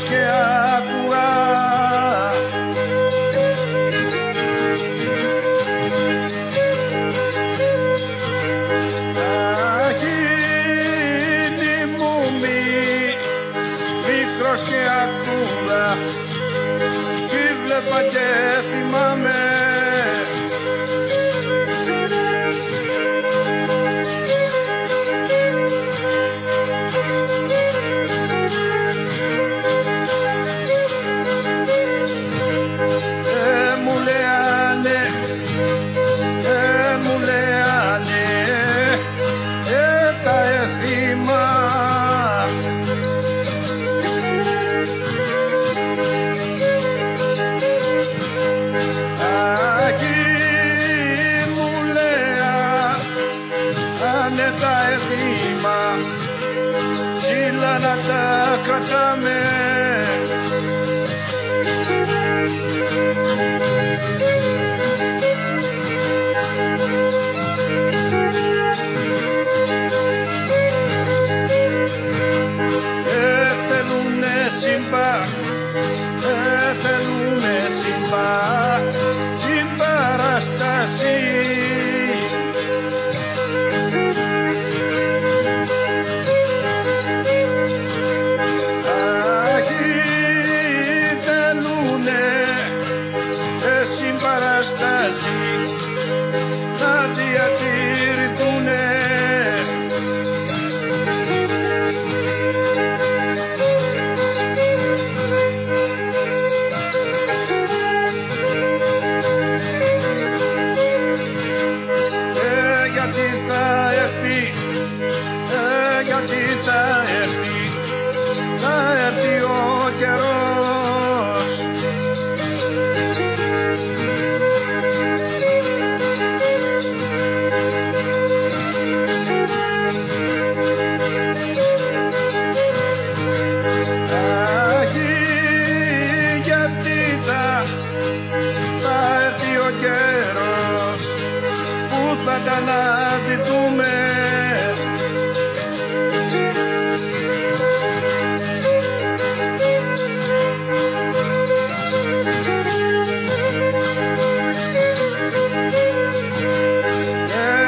μικρός και άκουγα αχίτη μου μικρός και άκουγα κι βλέπα και θυμάμαι ψήλα να τα κρατάμε θέλουνε σύμπα συμπαράσταση συμπαράσταση να διατηρηθούνε γιατί θα έρθει γιατί θα έρθει ο καιρός καιρός που θα τα αναζητούμε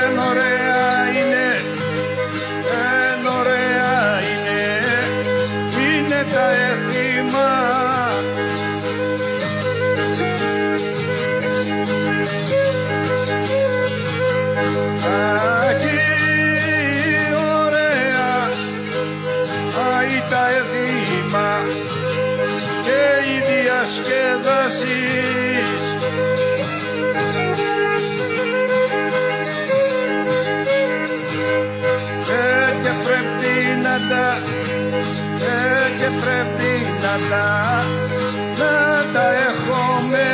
εν ωραία είναι είναι τα έθιμα τα εδήμα και οι διασκεδάσεις και πρέπει να τα έχουμε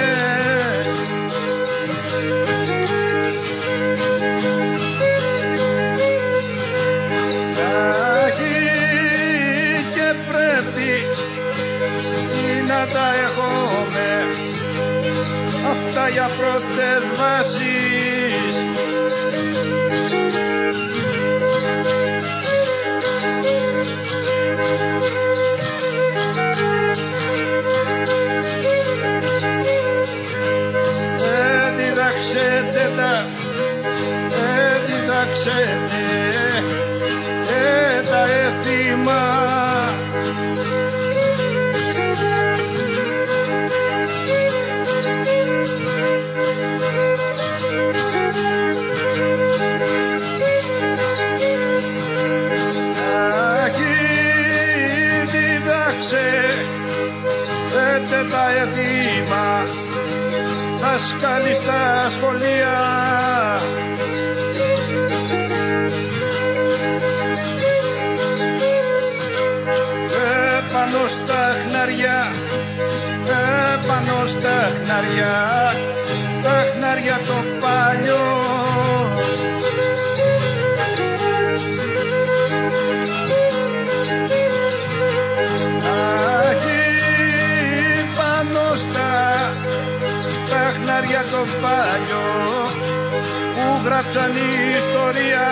να τα έχουμε αυτά για πρώτες βάσεις διδάξετε τα έθιμα τα έθιμα δάσκαλοι στα σχολεία πάνω στα χνάρια το παλιό χνάρια το παλιό που γράψαν ιστορία